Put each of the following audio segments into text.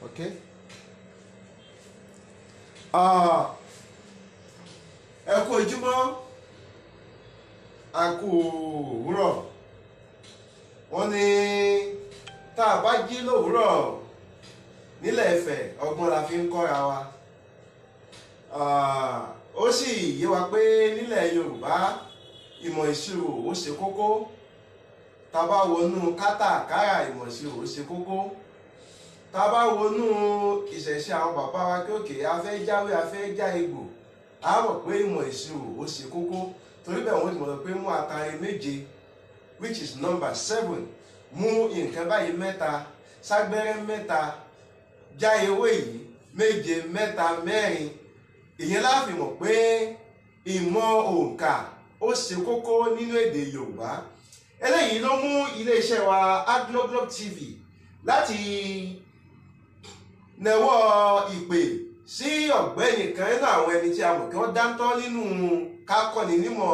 Okay. Ẹ kú ojúmọ́, a kú òwúrọ̀. Wọ́n ní tá a bá jí lówùúrọ̀ nílẹ̀ Ifẹ̀ ọgbọ́n la fi ń kọ́ra wa. Ó sì yé wa pé nílẹ̀ Yorùbá ìmọ̀ ìṣirò ó ṣe kókó. Tá a bá wọnú kátàkárà ìmọ̀ ìṣirò ó ṣe kókó. Tá a bá wọnú ìṣẹ̀ṣe àwọn bàbá wa kéòkè a fẹ́ jáwé a fẹ́ já egbò, a mọ̀ pé ìmọ̀ ìṣirò ó ṣe kókó. Torí bẹ́ẹ̀ wọ́n ti mọ̀ pé mú àtàrí méje, which is number 7, mú nǹkan báyìí mẹ́ta, ságbẹ́rẹ́ mẹ́ta, já ewé yìí méje mẹ́ta mẹ́rin. Ìyẹn la fi mọ̀ pé ìmọ̀ òǹkà ó ṣe kókó nínú èdè Yorùbá. Eléyìí ló mú iléeṣẹ́ wa Aglo TV láti nawọ́ ìpè sí ọ̀gbẹ́ni kan nínú àwọn ẹni tí a mọ̀ kí wọ́n dáńtọ́ nínú kákọ́ni nímọ̀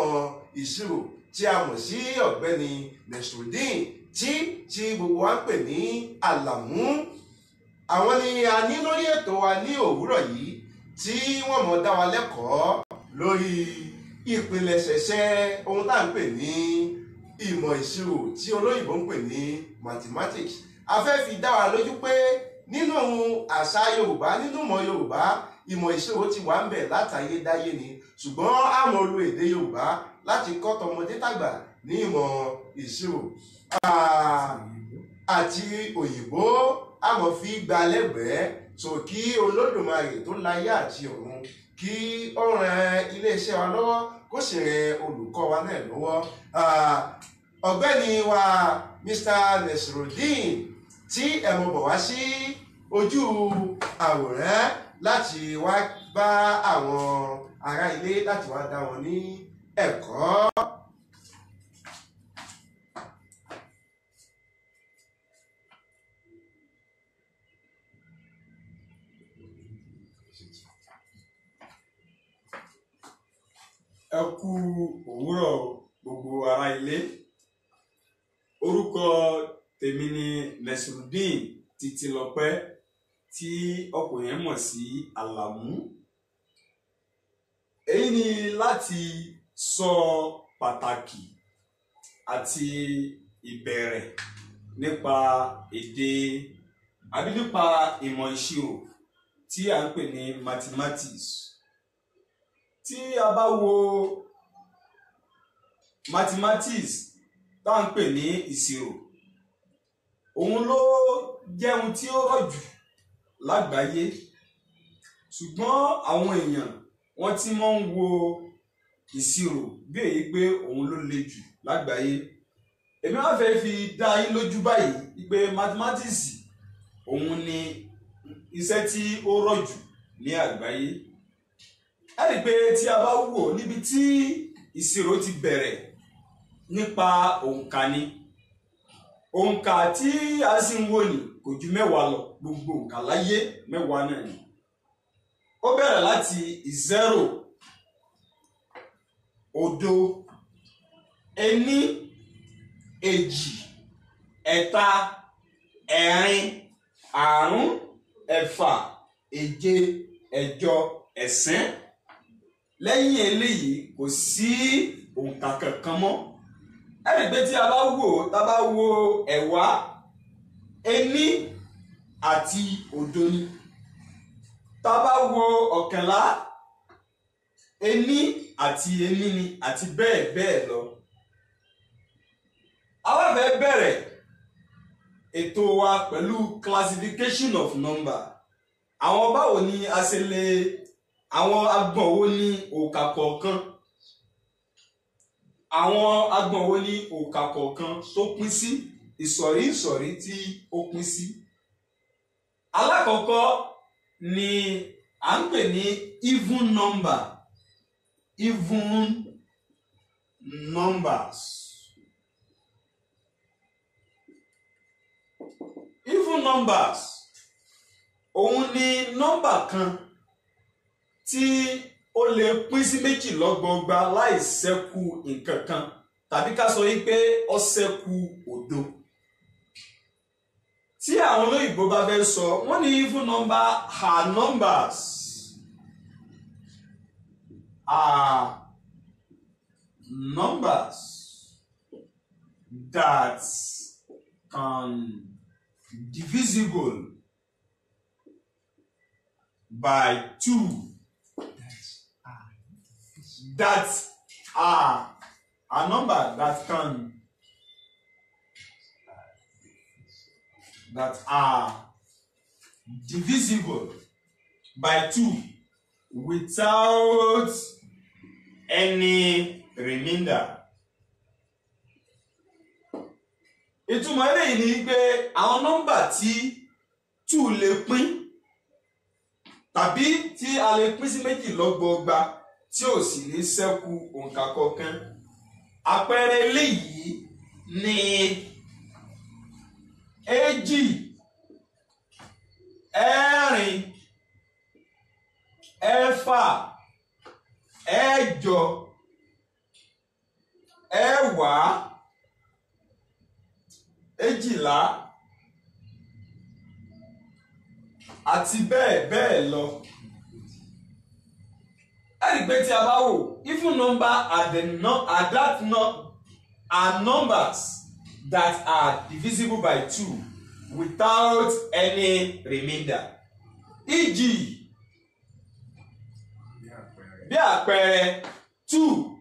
ìṣirò tí a mọ̀ sí ọ̀gbẹ́ni Nasrudeen tí gbogbo wa ń pè ní Àlàmú. Àwọn ni a ní lórí ètò wa ní òwúrọ̀ yìí tí wọ́n mọ̀ dá wa lẹ́kọ̀ọ́ lórí ìpilẹ̀ṣẹ̀ṣẹ̀ ohun tá à ń pè ní ìmọ̀ ìṣirò tí olóyìnbó ń pè ní mathematics. A fẹ́ fi dá wa lójú pé nínú àṣà Yorùbá, nínú ìmọ̀ Yorùbá, ìmọ̀ ìṣirò ti wà ń bẹ̀ látayédáyé ni, ṣùgbọ́n a mọ̀ lo èdè Yorùbá láti kọ́ tọmọdé tàgbà ní ìmọ̀ ìṣirò àti òyìnbó a mọ̀ fi gba lẹ́gbẹ̀ẹ́. So kí Olódùmarè tó láyé àti ọ̀run kí ó ran iléeṣẹ́ wa lọ́wọ́ kó sì ran olùkọ́ wa náà lọ́wọ́. Ọ̀gbẹ́ni wa Mr. Nasrudeen tí ẹ mọ̀ bọ̀ wá sí ojú àwòrán láti wá bá àwọn ará ilé láti wá dá wọn ní ẹ̀kọ́. Ẹ kú òwúrọ̀ gbogbo ará ilé. Orúkọ tèmi ni Nasrudeen Títílọpẹ́ tí ọ̀pọ̀ yẹn mọ̀ sí Àlàmú. Èyí ni láti sọ pàtàkì àti ìbẹ̀rẹ̀ nípa èdè àbí nípa ìmọ̀ ìṣirò tí à ń pè ní mathematics. Tí a bá wo mathematics tá à ń pè ní ìṣirò, òun ló jẹ́ ohun tí ó rọ̀ jù lágbàáyé, ṣùgbọ́n àwọn èèyàn wọ́n ti máa ń wo ìṣirò bí èyí pé òun ló le jù lágbàáyé. Èmi wá fẹ́ fi dá yín lójú báyìí pé mathematics òun ni iṣẹ́ tí ó rọ̀ jù ní àgbáyé. Ẹ rí i pé tí a bá wò níbi tí ìṣirò ti bẹ̀rẹ̀ nípa òǹkà ni. Òǹkà tí a sì ń wò ní kò ju 10 lọ, gbogbo òǹkà láyé 10 náà ni. Ó bẹ̀rẹ̀ láti 0, 0, 1, 2, 3, 4, 5, 6, 7, 8, 9. Lẹ́yìn eléyìí kò sí òǹkà kankan mọ́. Ẹ rí pé tí a bá wò, tá bá wo ẹ̀wá, ení àti òdo ni. Tá bá wo ọ̀kànlá, ení àti ení ni, àti bẹ́ẹ̀ bẹ́ẹ̀ lọ. A wá fẹ́ bẹ̀rẹ̀ ètò wa pẹ̀lú classification of number. Àwọn báwo ni a ṣe lè, àwọn agbọ̀n wo ni òǹkà kọ̀ọ̀kan, àwọn agbọ̀n wo ni òǹkà kọ̀ọ̀kan tó pín sí, ìsọ̀rí tí ó pín sí. Alákọ̀ọ́kọ́ ni à ń pè ní even number, even numbers. Even numbers òun ni nọ́mbà kan tí ó lè pín sí méjì lọ́gbọọgba láì ṣẹ́kù nǹkan kan, tàbí ká sọ wípé ó ṣẹ́kù òdo. tí àwọn olóyìnbó bá fẹ́ sọ wọ́n ní even number are numbers that can divisible by 2 that are a number that are divisible by 2 without any remainder. Ìtumọ̀ eléyìí ni pé àwọn nọ́mbà tí 2 lè pín tàbí tí a lè pín sí méjì lọ́gbọọgba tí ò sì ní ṣẹ́kù òǹkà kọ̀ọ̀kan. Àpẹẹrẹ eléyìí ni 2 4 6 12 àti bẹ́ẹ̀ bẹ́ẹ̀ lọ. Ẹ̀rí pé tí a bá wò even number are numbers that are divisible by 2 without any remainder. E.g. bí àpẹẹrẹ 2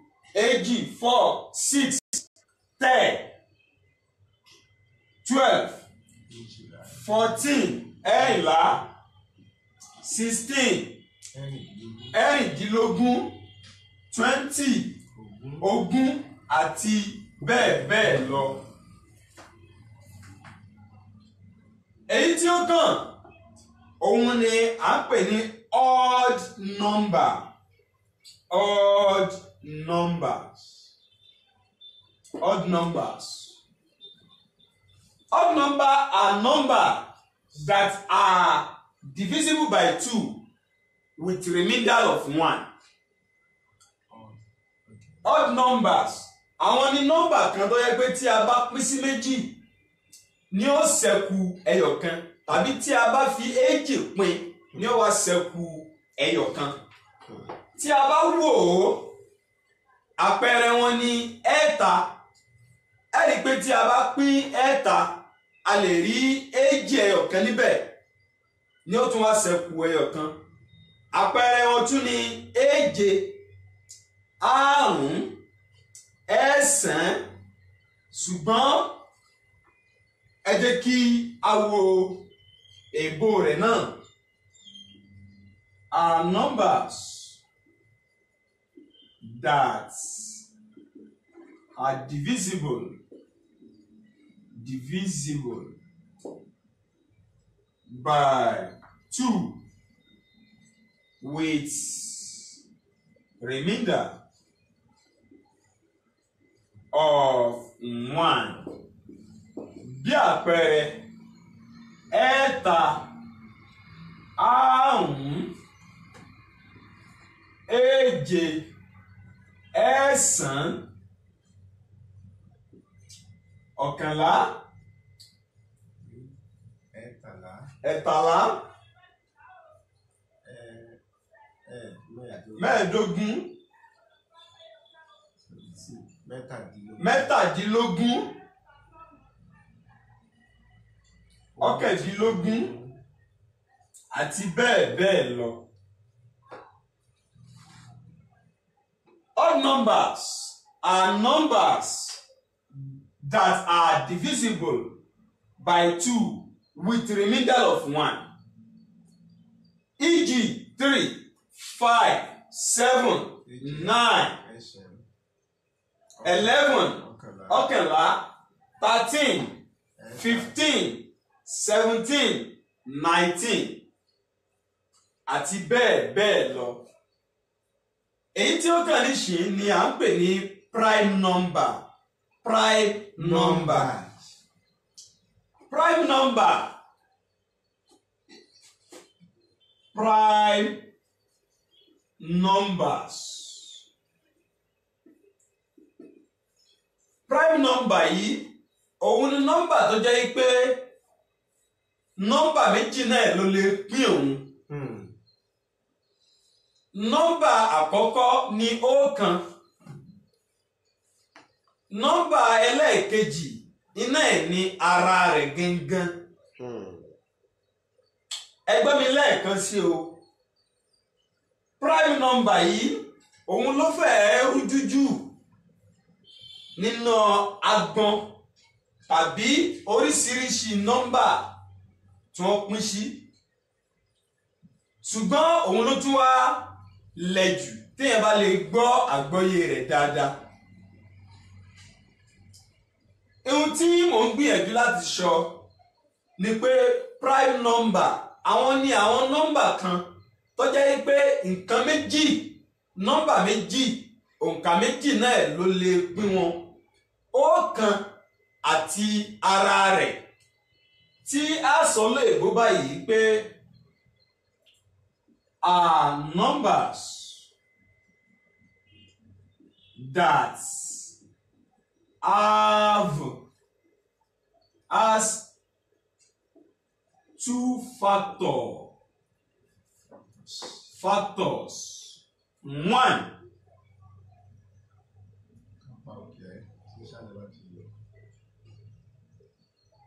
4 6 10 12 14 16 20 àti bẹ́ẹ̀ bẹ́ẹ̀ lọ. Èyí tí ó kàn òun ni à ń pè ní odd number. Odd numbers. Odd numbers are numbers that are divisible by 2 with remainder of 1. Odd numbers àwọn ni nọ́mbà kan tó yẹ pé tí a bá pín sí méjì ni ó ṣẹ́kù ẹyọ̀kan tàbí tí a bá fi 2 pín ni ó wá ṣẹ́kù ẹyọ̀kan. Tí a bá wò ó àpẹẹrẹ wọn ni 6. Ẹ rí pé tí a bá pín 6 a lè rí 2 ẹyọ̀kan níbẹ̀ ni ó tún wá ṣẹ́kù ẹyọ̀kan. Àpẹẹrẹ wọn tún ni 7 5 9 ṣùgbọ́n ẹ jẹ́ kí a wo èbó rẹ̀ náà. Are numbers that are divisible by 2 with remainder of 1. Bí àpẹẹrẹ 7 àti bẹ́ẹ̀ bẹ́ẹ̀ lọ. Odd numbers are numbers that are divisible by 2 with remainder of 1. E.g. 3 5 7 9 11 13 15 17 19 àti bẹ́ẹ̀ bẹ́ẹ̀ lọ. Èyí tí ó kàn ní ṣì ni à ń pè ní prime number. Prime number yìí òun ni nọ́mbà tó jẹ́ pé nọ́mbà méjì náà ló lè pín òun. Nọ́mbà àkọ́kọ́ ni ọ̀kan. Nọ́mbà ẹlẹ́ẹ̀kejì iná ẹ̀ ní ara rẹ̀ gangan. Ẹgbẹ́ mi lẹ́ẹ̀kan sí o. Prime number yìí òun ló fẹ́ẹ́ rújú jù nínú agbọn tàbí oríṣiríṣi nọ́mbà tí wọ́n pín sí. Ṣùgbọ́n òun ló tún wá lẹ̀ jù téèyàn bá lè gbọ́ àgbọ́yé rẹ̀ dáadáa. Ohun tí mò ń gbìyànjú láti sọ ni pé prime number àwọn ni àwọn nọ́mbà kan tó jẹ́ pé nǹkan méjì nọ́mbà méjì òǹkà méjì náà ló lè pín wọn. Ọ̀kan àti ara rẹ̀ tí a sọ lóyìnbó báyìí pé are numbers that have as two factors.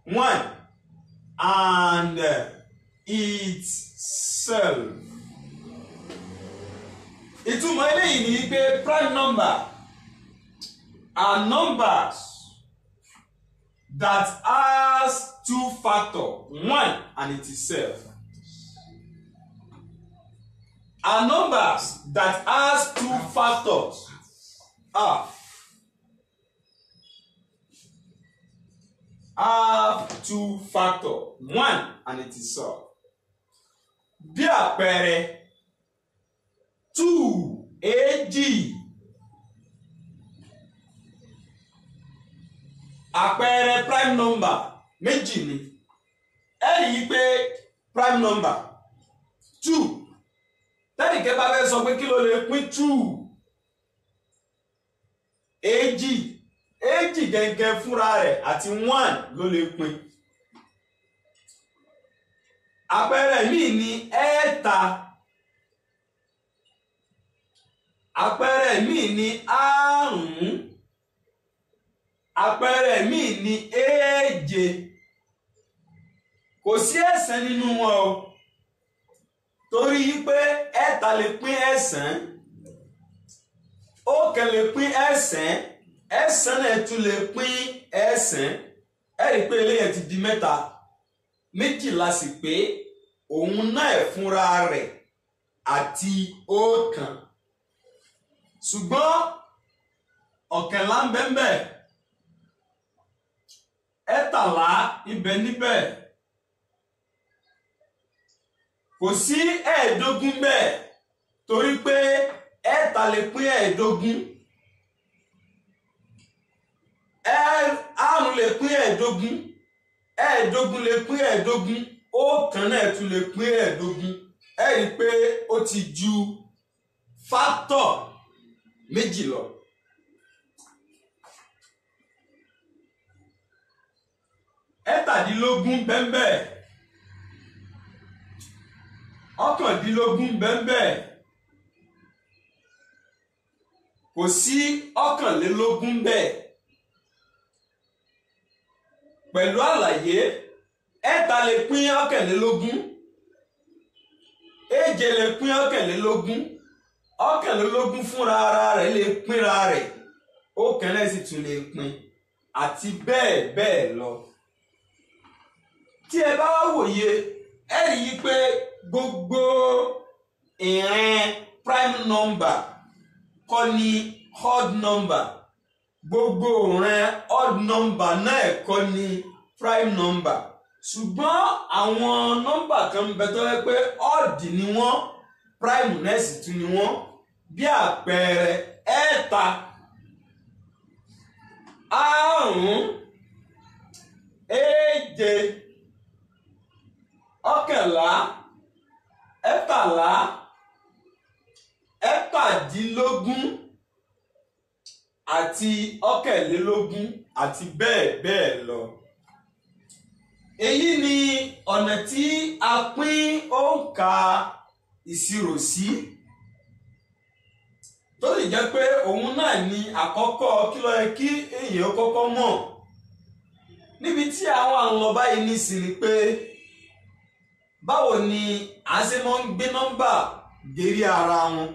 One, and itself. Ìtumọ̀ eléyìí ni pé prime number are numbers that has two factors, one and itself. Are numbers that has two factors. Have two factors, one and itself. Bí àpẹẹrẹ 2 èjì. Àpẹẹrẹ prime number méjì ni. Ẹ rí pé prime number 2. Tẹ́nìkẹ́ bá fẹ́ sọ pé kí ló lè pín 2 èjì. Èjì gẹ́gẹ́ fúnra rẹ̀ àti 1 ló lè pín. Àpẹẹrẹ míì ni ẹẹ́ta. Àpẹẹrẹ míì ni àrún. Àpẹẹrẹ míì ni èje. Kò sí ẹ̀sán nínú wọn o. Torí pé ẹẹ́ta lè pín ẹ̀sán. Ọ̀kan lè pín ẹ̀sán. Ẹ̀sán náà tún lè pín ẹ̀sán. Ẹ rí pé eléyìí ti di mẹ́ta. Méjìlá sì pé òun náà fúnra rẹ̀ àti ọ̀kan. Ṣùgbọ́n ọ̀kànlá ń bẹ́ẹ̀ ẹ̀tàlá ibẹ̀ níbẹ̀. Kò sí ẹ̀ẹ́dógún bẹ́ẹ̀ torí pé ẹ̀ta lè pín ẹ̀ẹ́dógún. Àrún lè pín ẹ̀ẹ́dógún. Ẹ̀ẹ́dógún lè pín ẹ̀ẹ́dógún. Ọ̀kan náà tún lè pín ẹ̀ẹ́dógún. Ẹ rí i pé ó ti ju factor méjì lọ. Ẹ̀tàdínlógún bẹ́ẹ̀. Ọ̀kàndínlógún bẹ́ẹ̀. Kò sí ọ̀kànlélógún bẹ́ẹ̀. Pẹ̀lú àlàyé ẹ̀ta lè pín ọ̀kànlélógún. Èje lè pín ọ̀kànlélógún. Ọ̀kànlélógún fúnra ara rẹ̀ lè pínra rẹ̀. Ọ̀kan náà sì tún lè pín àti bẹ́ẹ̀ bẹ́ẹ̀ lọ. Tí ẹ bá wá wòye ẹ rí i pé gbogbo ìran prime number kọ́ ni odd number. Gbogbo ìran odd number náà kọ́ ni prime number. Ṣùgbọ́n àwọn nọ́mbà kan ń bẹ tó yẹ pé odd ni wọ́n prime náà sì tún ni wọ́n. Bí àpẹẹrẹ ẹ̀ta, àrún, èje, ọ̀kànlá, ẹ̀tàlá, ẹ̀tàdínlógún àti ọ̀kànlélógún àti bẹ́ẹ̀ bẹ́ẹ̀ lọ. èyí ni ọ̀nà tí a pín òǹkà ìṣirò sí tó lè jẹ́ pé òun náà ni àkọ́kọ́ kí ló yẹ kí èèyàn kọ́kọ́ mọ̀ níbi tí àwọn àlọ́ báyìí ní sí ni pé báwo ni a ṣe máa ń gbé nọ́mbà gérí ara wọn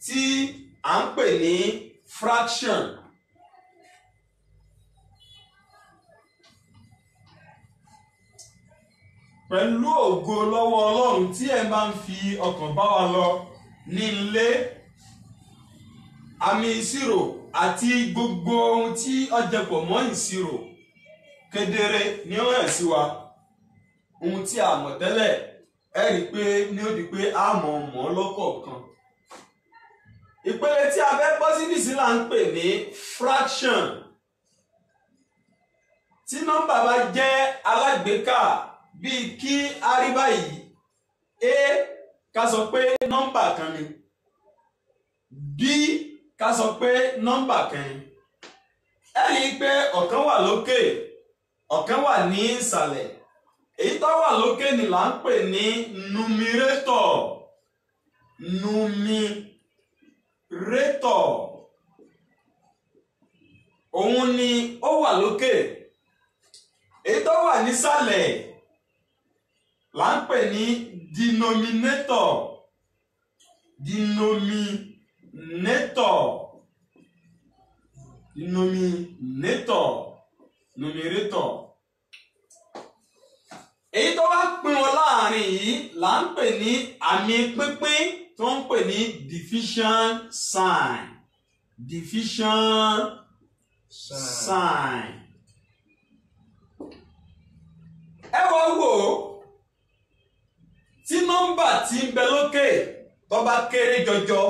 tí à ń pè ní fraction. Pẹ̀lú ògo lọ́wọ́ Ọlọ́run tí ẹ bá ń fi ọkàn bá wa lọ ní ilé, àmì ìṣirò àti gbogbo ohun tí ó jẹpọ̀ mọ́ ìṣirò kedere ni ó hàn sí wa. Ohun tí a mọ̀ tẹ́lẹ̀ ẹ rí i pé ní ó di pé a mọ̀ lọ́kọ̀ọ̀kan. Ìpele tí a fẹ́ bọ́ sí nìsí là ń pè ní fraction. Tí nọ́mbà bá jẹ́ alágbèéká bíi kí a rí báyìí a ká sọ pé nọ́mbà kan ni, b ká sọ pé nọ́mbà kan ni. Ẹ rí i pé ọ̀kan wà lókè ọ̀kan wà ní ìsàlẹ̀. Èyí tó wà lókè ni là ń pè ní numerator. Numerator òun ni ó wà lókè. Èyí tó wà nísàlẹ̀ là ń pè ní denominator. Numerator. Èyí tó wá pín wọn láàrin yìí là ń pè ní àmì pínpín tó ń pè ní division sign. Ẹ wá wò ó, tí nọ́mbà tí ń bẹ lókè tó bá kéré jọjọ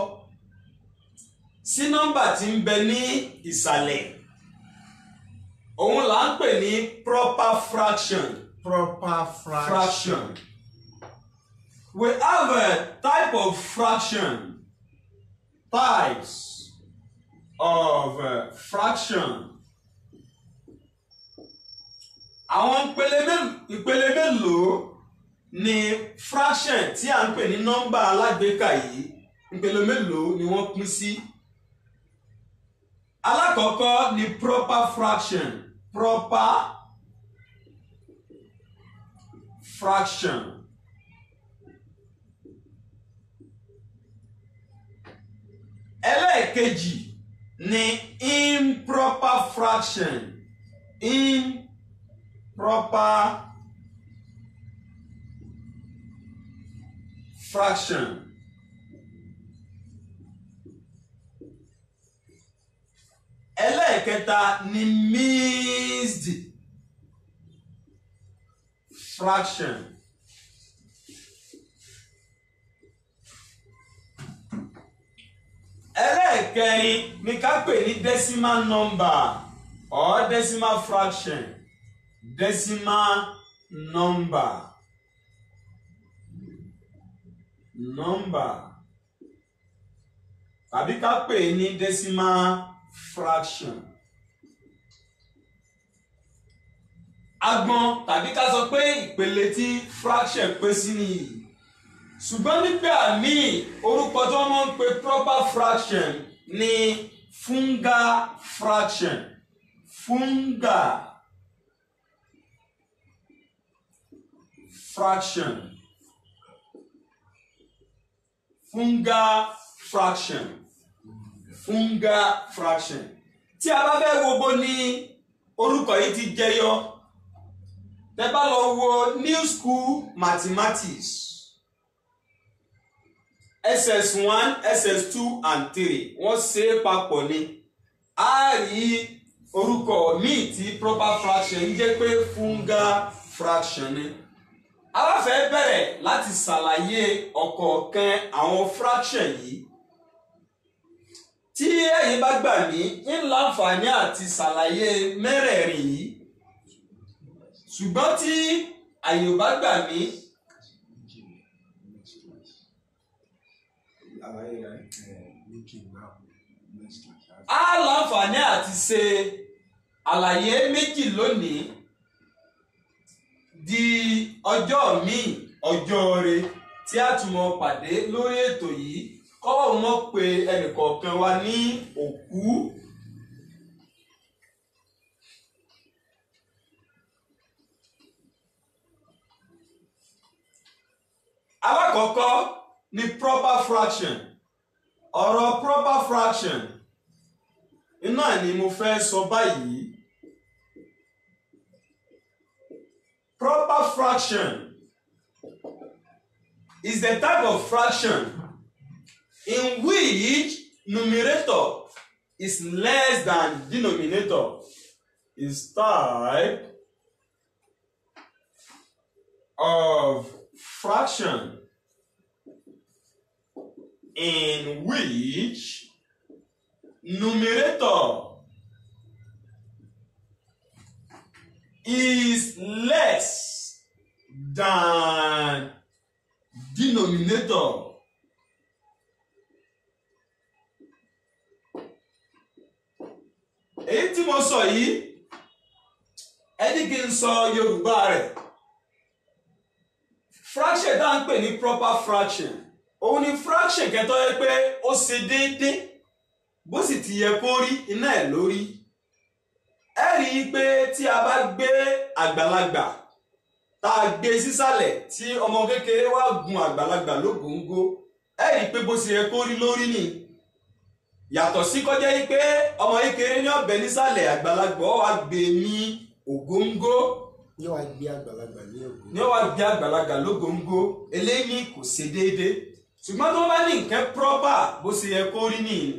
sí nọ́mbà tí ń bẹ ní ìsàlẹ̀, òun là ń pè ní proper fraction. We have a type of fraction. Types of fraction. Àwọn ìpele mélòó ni fraction tí a ń pè ní nọ́mbà alágbèéká yìí, ìpele mélòó ni wọ́n pín sí? Alákọ̀ọ́kọ́ ni proper fraction. Ẹlẹ́ẹ̀kejì ni improper fraction. Ẹlẹ́ẹ̀kẹta ni mixed fraction. Ẹlẹ́ẹ̀kẹrin ni ká pè ní decimal number or decimal fraction. Tàbí ká pè ní decimal fraction. Agbọn tàbí ká sọ pé ìpele tí fraction pín sí nìyí. Ṣùgbọ́n nígbà míì orúkọ tí wọ́n máa ń pe proper fraction ní fungal fraction. Tí a bá fẹ́ wo bó ní orúkọ yìí ti jẹyọ, tẹ́ bá lọ wo New School Mathematics SS1, SS2 and 3 wọ́n ṣe é papọ̀ ni. A rí orúkọ míì tí proper fraction jẹ́ pé fungal fraction ni. A wá fẹ́ bẹ̀rẹ̀ láti ṣàlàyé ọ̀kọ̀ọ̀kan àwọn fraction yìí. Tí ẹ̀yin bá gbà mí ń láǹfààní àti ṣàlàyé mẹ́rẹ̀ẹ̀rin yìí, ṣùgbọ́n tí àyè ò bá gbà mí a láǹfààní àti ṣe àlàyé méjì lónìí di ọjọ́ míì ọjọ́ re tí a tún mọ pàdé lórí ètò yìí kọ́wọ́ mọ̀ pé ẹnìkọ̀ọ̀kan wa ní òkú. Alákọ̀ọ́kọ́ ni proper fraction. Ọ̀rọ̀ proper fraction iná ni mo fẹ́ sọ báyìí. Proper fraction is the type of fraction in which numerator is less than denominator. Is type of fraction in which numerator is less than denominator. Èyí tí mo sọ yìí ẹni kí n sọ Yorùbá rẹ̀. Fraction tá à ń pè ní proper fraction òun ni fraction kẹtọ́ yẹ pé ó ṣe déédéé bó sì ti yẹ kó rí iná ẹ̀ lórí. Ẹ rí i pé tí a bá gbé àgbàlagbà tá a gbé sísàlẹ̀ tí ọmọ kékeré wá gun àgbàlagbà lógóńgó ẹ rí i pé bó ṣe yẹ kó rí lórí ni. Yàtọ̀ sí kọjá yìí pé ọmọ kékeré ní ọ̀bẹ nísàlẹ̀ àgbàlagbà ó wá gbé ní ògóńgó. Yóò wá gbé àgbàlagbà ní ògóńgó. Ní ó wá gbé àgbàlagbà lógóńgó eléyìí kò ṣe déédéé. Ṣùgbọ́n tó bá ní nǹkan proper bó ṣe yẹ kó rí nìyí.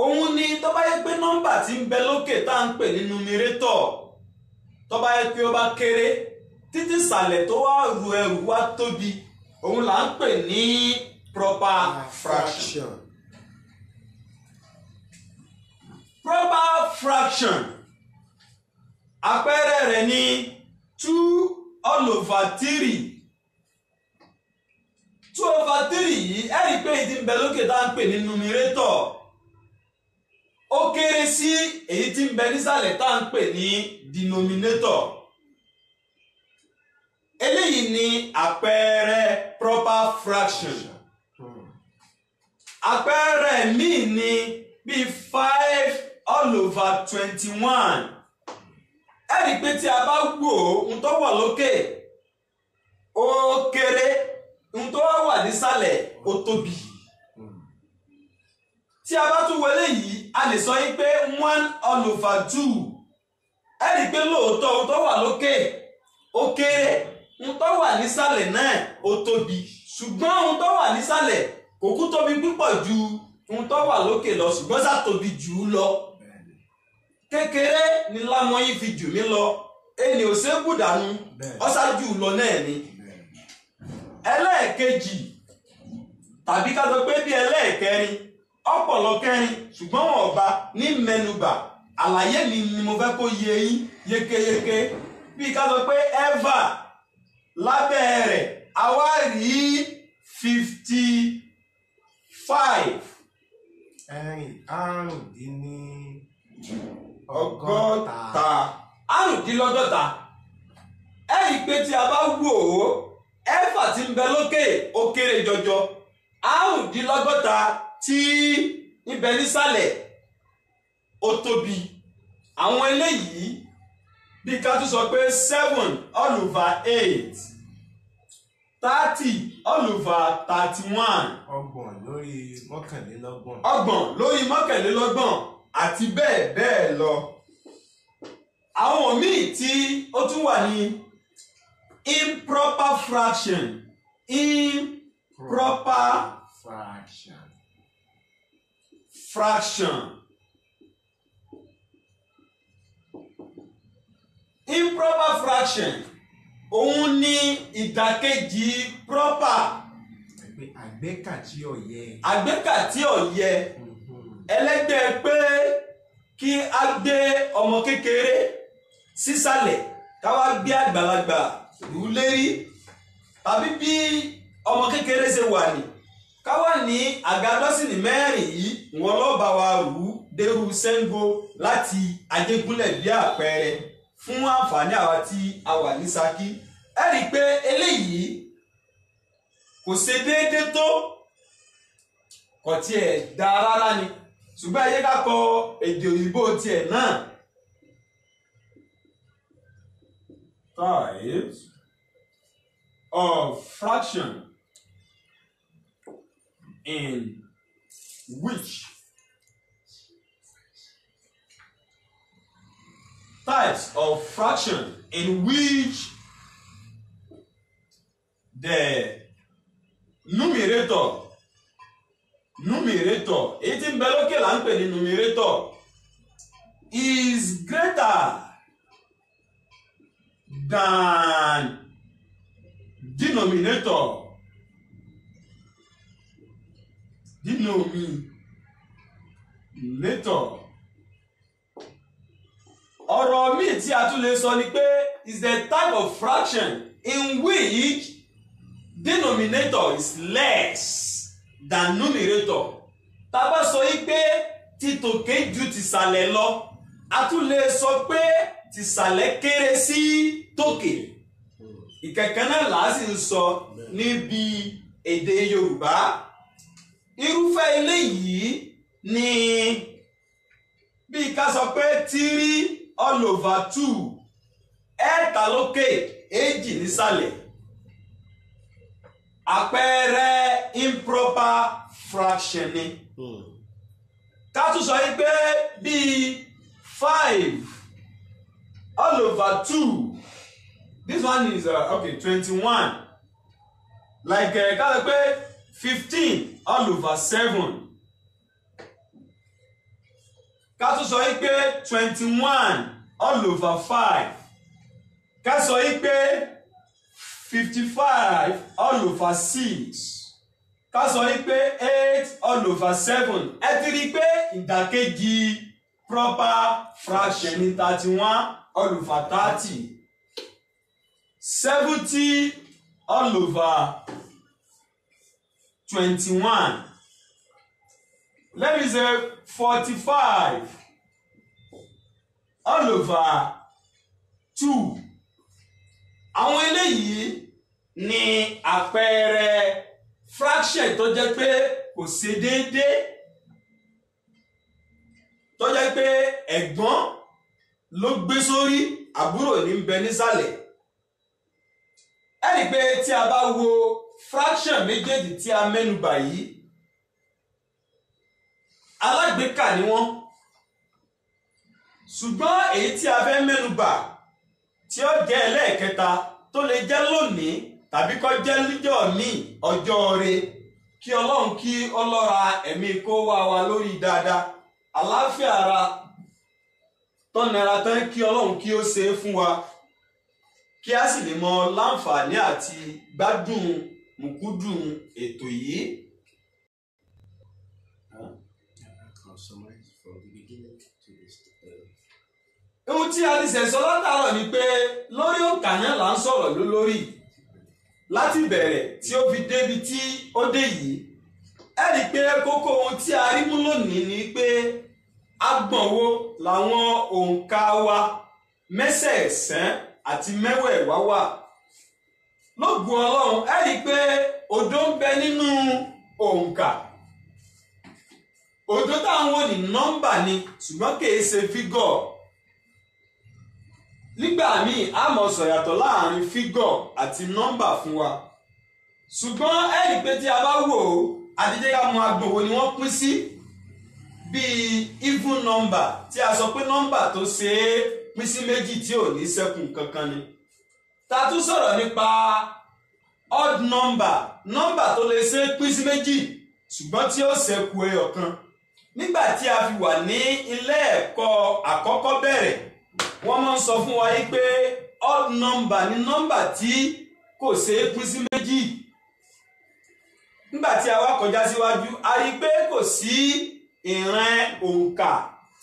Òun ni tó bá yẹ pé nọ́mbà tí ń bẹ lókè tá à ń pè ní numerator tó bá yẹ pé ó bá kéré títí ìsàlẹ̀ tó wá ru ẹrù wá tóbi òun là ń pè ní proper fraction. Proper fraction àpẹẹrẹ rẹ̀ ní 2/3. 2/3 yìí ẹ rí i pé èyí tí ń bẹ lókè tá à ń pè ní numerator ó kéré sí èyí tí ń bẹ nísàlẹ̀ tá à ń pè ní denominator. Eléyìí ni àpẹẹrẹ proper fraction. Àpẹẹrẹ míì ni bíi 5/21. Ẹ rí i pé tí a bá wò ohun tó wà lókè ó kéré ohun tó wà nísàlẹ̀ ó tóbi. Tí a bá tún wọlé yìí a lè sọ yín pé 1/2. Ẹ rí i pé lóòótọ́ ohun tó wà lókè ó kéré ohun tó wà nísàlẹ̀ náà ó tóbi ṣùgbọ́n ohun tó wà nísàlẹ̀ kò kú tóbi púpọ̀ ju ohun tó wà lókè lọ ṣùgbọ́n sá tóbi jù ú lọ. Kékeré ni lámọyín fi jù mí lọ ẹni ò ṣe é bùdánù ọ̀ṣájú lọ náà ni. Ẹlẹ́ẹ̀kejì tàbí ká sọ pé bí ẹlẹ́ẹ̀kẹrin ọpọlọ kẹrin ṣùgbọ́n wọn ọba ní mẹ́nubà àlàyé mi ni mo fẹ́ kó yé yín yékéyéké bí ká sọ pé ever lábẹ́ rẹ̀ a wá rí 55. Àrùndínlọ́gọ́ta. Ẹ rí i pé tí a bá wò ó ẹ̀fà tí ń bẹ lókè ó kéré jọjọ àrùndínlọ́gọ́ta tí ń bẹ nísàlẹ̀ ó tóbi. Àwọn eléyìí bí ká tún sọ pé 7/8, 30/31, ọgbọ̀n lórí mọ́kànlélọ́gbọ̀n. ọgbọ̀n lórí mọ́kànlélọ́gbọ̀n àti bẹ́ẹ̀ bẹ́ẹ̀ lọ. Àwọn míì tí ó tún wà ní improper fraction. Improper fraction. Improper fraction òun ni ìdàkejì proper. Àgbékà tí ò yẹ. Àgbékà tí ò yẹ. Ẹlẹ́gbẹ́ pé kí a gbé ọmọ kékeré sísàlẹ̀ ká wá gbé àgbàlagbà rú lérí tàbí bí ọmọ kékeré ṣe wà ní ká wà ní àga dọ́sìnì mẹ́rin yìí wọ́n lọ́ọ́ bá wa rú dérú Ṣàngó láti Ajégúnlẹ̀ bí àpẹẹrẹ fún àǹfààní àwa tí a wà ní Ṣakí. Ẹ rí i pé eléyìí kò ṣe déédéé tó, kò tiẹ̀ dá rárá ni, ṣùgbọ́n ẹ yẹ ká kọ èdè òyìnbó tiẹ̀ náà. Types of fraction in which the numerator èyí tí ń bẹ lókè là ń pè ní numerator is greater than denominator. Ọ̀rọ̀ míì tí a tún lè sọ ni pé is the type of fraction in which denominator is less than numerator. Tá a bá sọ yí pé títòkè ju tìsàlẹ̀ lọ, a tún lè sọ pé tìsàlẹ̀ kéré sí tòkè. Ìkẹ̀kẹ́ náà là á sì ń sọ níbi èdè Yorùbá. Irúfẹ́ eléyìí ni bí ká sọ pé 3/2 ẹ̀ta lókè èjì nísàlẹ̀. Àpẹẹrẹ improper fraction ni. Ká tún sọ pé bíi 5/2. This one is 21. Like ká sọ pé 15/7. Ká tún sọ pé 21/5. Ká sọ pé 55/6. Ká sọ pé 8/7. Ẹ ti rí i pé ìdàkejì proper fraction ní 31/30. 70/21. Let me say 45/2. Àwọn eléyìí ni àpẹẹrẹ fraction tó jẹ́ pé kò ṣe déédéé, tó jẹ́ pé ẹ̀gbọ́n ló gbé sórí, àbúrò ní bẹ nísàlẹ̀. Ẹ rí i pé tí a bá wo fraction méjèèjì tí a mẹ́nubà yìí, alágbèéká ni wọ́n, ṣùgbọ́n èyí tí a fẹ́ mẹ́nubà tí ó jẹ́ ẹlẹ́ẹ̀kẹta tó lè jẹ́ lónìí tàbí kó jẹ́ lọ́jọ́ míì ọjọ́ ire, kí Ọlọ́run kí ó lọ́ra ẹ̀mí kó wá wa lórí dáadáa, àlàáfíà ara tó nira tán kí Ọlọ́run kí ó ṣe é fún wa, kí a sì lè mọ láǹfààní àti gbádùn mùkúdùn ètò yìí. Ohun tí a ti sẹ̀sọ́ látàárọ̀ ni pé lórí òǹkà náà là ń sọ̀rọ̀ lórí láti bẹ̀rẹ̀ tí ó fi débi tí ó dé yìí. Ẹ rí i pé kókó ohun tí a rí mú lónìí ni pé agbọ̀n wo làwọn òǹkà wa mẹ́sẹ̀ẹ̀sán àti mẹ́wẹ̀ẹ̀wá wà. Lógo Ọlọ́run, ẹ rí i pé òdo ń bẹ nínú òǹkà. Òdo táwọn wò ní nọ́mbà ni, ṣùgbọ́n kì í ṣe fígọ̀. Nígbà míì a mọ̀ sọ̀yàtọ̀ láàrin fígọ̀ àti nọ́mbà fún wa. Ṣùgbọ́n ẹ rí i pé tí a bá wò ó, àdíjẹ́ ká mọ agbọ̀n wo ni wọ́n pín sí. Bíi even number tí a sọ pé nọ́mbà tó ṣe é pín sí méjì tí ò ní ṣẹ́kùn kankan ni. Ta tún sọ̀rọ̀ nípa odd number, nọ́mbà tó lè ṣe é pín sí méjì ṣùgbọ́n tí ó ṣẹ́kù ẹyọ kan. Nígbà tí a fi wà ní ilé ẹ̀kọ́ àkọ́kọ́ bẹ̀rẹ̀, wọ́n máa ń sọ fún wa yìí pé odd number ni nọ́mbà tí kò ṣe é pín sí méjì. Nígbà tí a wá kọjá síwájú, a rí i pé kò sí ìran òǹkà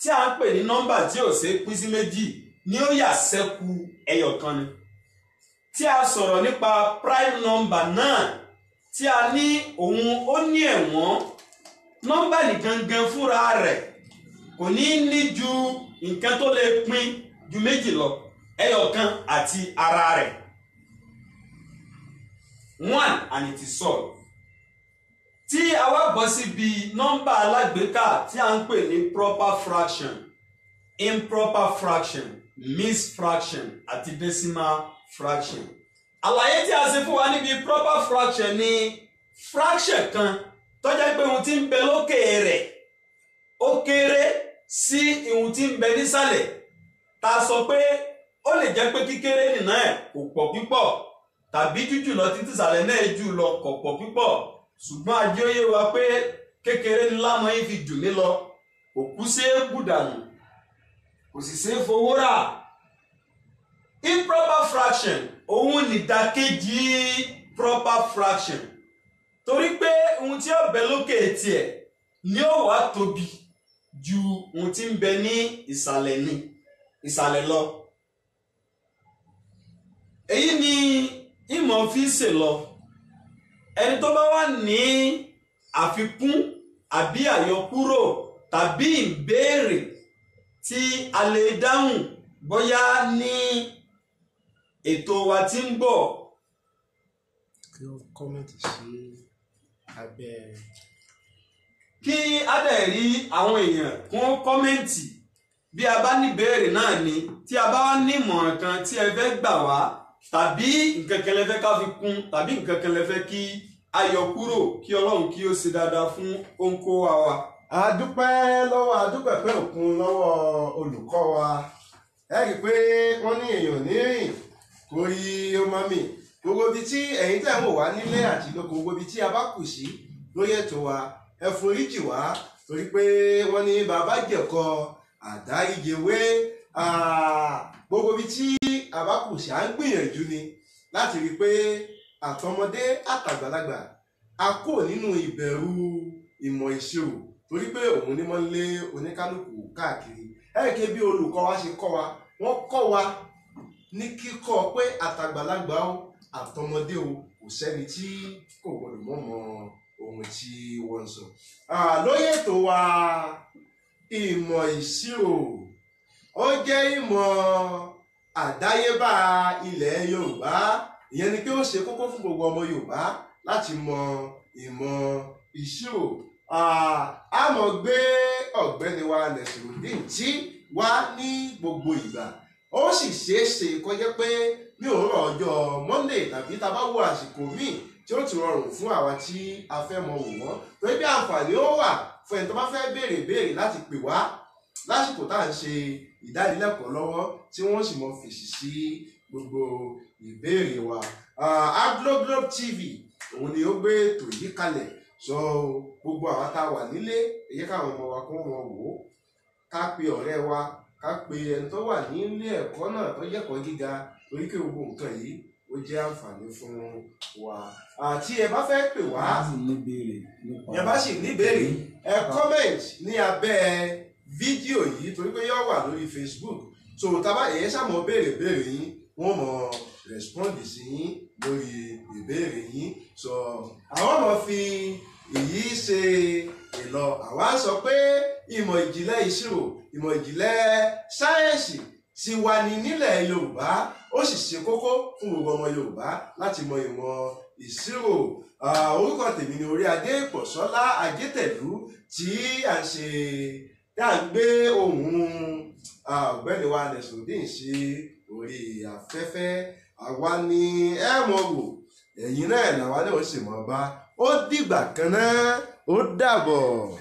tí a ń pè ní nọ́mbà tí ò ṣe é pín sí méjì, ni ó yà ṣẹ́kù ẹyọ kan ni. Tí a sọ̀rọ̀ nípa prime number náà, tí a ní òun ó ní ẹ̀wọ̀n, nọ́mbà nìkan gan fúnra rẹ̀ kò ní ní ju nǹkan tó lè pín ju méjì lọ. ẹyọkan àti ara rẹ̀. 1 and it is solved. Tí a wá bọ́ síbi nọ́mbà alágbèéká tí a ń pè ní proper fraction, improper fraction, mixed fraction àti decimal fraction. Àlàyé tí a ṣe fún wa níbi proper fraction ni fraction kan tó jẹ́ pé ohun tí ń bẹ lókè rẹ̀ ó kéré sí ohun tí ń bẹ nísàlẹ̀. Ta sọ pé ó lè jẹ́ pé kíkéré nìna ẹ̀ kò pọ̀ púpọ̀ tàbí jújù lọ títí ìsàlẹ̀ náà jù lọ kò pọ̀ púpọ̀, ṣùgbọ́n ajé ó yé wa pé kékeré ni lámọ̀ yín fi jù mí lọ, kò kú sí gbùdànù kò sì sí fowó rà. Improper fraction òun nìdàkejì proper fraction, torí pé ohun tí ó bẹ lókè tiẹ̀ ni ó wá tóbi ju ohun tí ń bẹ ní ìsàlẹ̀ lọ. Èyí ni ìmọ̀ fi ṣe lọ. Ẹni tó bá wà ní àfikún àbí àyọkúrò tàbí ìbéèrè tí a lè dáhùn bóyá ní ètò wa tí ń bọ̀, kí o kọ́mẹ̀ntì sí abẹ́. Kí á dẹ̀ rí àwọn èèyàn kún kọ́mẹ̀ntì bí a bá ní ìbéèrè náà ni, tí a bá wá ní ìmọ̀ràn kan tí ẹ fẹ́ gbà wá tàbí nǹkan kan lẹ fẹ́ ká fi kún tàbí nǹkan kan lẹ fẹ́ kí a yọ kúrò, kí Ọlọ́run kí ó ṣe dáadáa fún òǹkó wa. Adúpẹ́ pé òkun lọ́wọ́ olùkọ́ wa. Ẹ rí i pé wọ́n ní èèyàn ní rìn kó rí ó má mì. Gbogbo ibi tí ẹ̀yin tẹ̀ ń wò wá nílé àti lóko, gbogbo ibi tí a bá kù sí lórí ètò wa, ẹ foríjì wá torí pé wọ́n ní bàbá jẹ̀kọ àdáríjẹwé. Gbogbo ibi tí a bá kù sí à ń gbìyànjú ni láti rí i pé àtọmọdé àtàgbàlagbà a kò nínú ìbẹ̀rù ìmọ̀ ìṣirò, torí pé òun ní mọ́ ń lé oníkálukú káàkiri. Ẹ̀ẹ́kẹ́ bí olùkọ́ wa ṣe kọ́ wa, wọ́n kọ́ wa ní kíkọ́ pé àtàgbàlagbà o àtọmọdé o kò sẹ́ni tí kò gbọdọ̀ mọ̀ ohun tí wọ́n ń sọ. Lórí ètò wa ìmọ̀ ìṣirò, ó jẹ́ ìmọ̀ àdáyébá ilẹ̀ Yorùbá. Ìyẹn ni pé ó ṣe kókó fún gbogbo ọmọ Yorùbá láti mọ ìmọ̀ ìṣirò. A mọ̀ gbé ọ̀gbẹ́ni wa Nasiruddin tí wá ní gbogbo ìgbà. Ó sì ṣeéṣe kó jẹ́ pé ní òwúrọ̀ ọjọ́ Monday tàbí tá bá wo àsìkò míì tí ó ti rọrùn fún àwa tí a fẹ́ mọ wò wọ́n, torí bí àǹfààní ó wà fún ẹni tó bá fẹ́ béèrè láti pè wá lásìkò tá à ń ṣe ìdánilẹ́kọ̀ọ́ lọ́wọ́ tí wọ́n sì mọ fèsì sí gbogbo ìbéèrè wa. Aglo TV òun ni ó gbé ètò yìí kalẹ̀, sọ gbogbo àwọn tá a wà nílé ẹ jẹ́ káwọn ọmọ wa kó wọn wò ó, ká pe ọ̀rẹ́ wa, ká pe ẹni tó wà nílé ẹ̀kọ́ náà tó jẹ́kọ̀ọ́ gíga, torí pé gbogbo nǹkan yìí ó jẹ́ àǹfààní fún wa. Tí ẹ bá fẹ́ pè wá, ẹ bá sì níbèrè, ẹ comment ní abẹ́ fídíò yìí torí pé yóò wà lórí Facebook. So tábà èyí sàmọ́ béèrè yín, wọ́n mọ̀ respond sí yín lórí ìbéèrè yín. So àwọn ọmọ fi èyí ṣe ìlọ. Àwa sọ pé ìmọ̀ ìjìnlẹ̀ ìṣirò, ìmọ̀ ìjìnlẹ̀ sáyẹ́ǹsì ti wà ní nílẹ̀ Yorùbá, ó sì ṣe kókó fún gbogbo ọmọ Yorùbá láti mọ ìmọ̀ ìṣirò. Orúkọ tèmi ni Oríadé Pọ̀ṣọ́lá Ajétẹ̀lú, tí à ń gbé ohùn ọ̀gbẹ́ni wa Nasiruddin sí orí afẹ́fẹ́. Àwa ni ẹ mọ̀ wò, ẹ̀yin náà làwa náà ó sì mọ̀ bá. Ó dìgbà kan náà, ó dàbọ̀.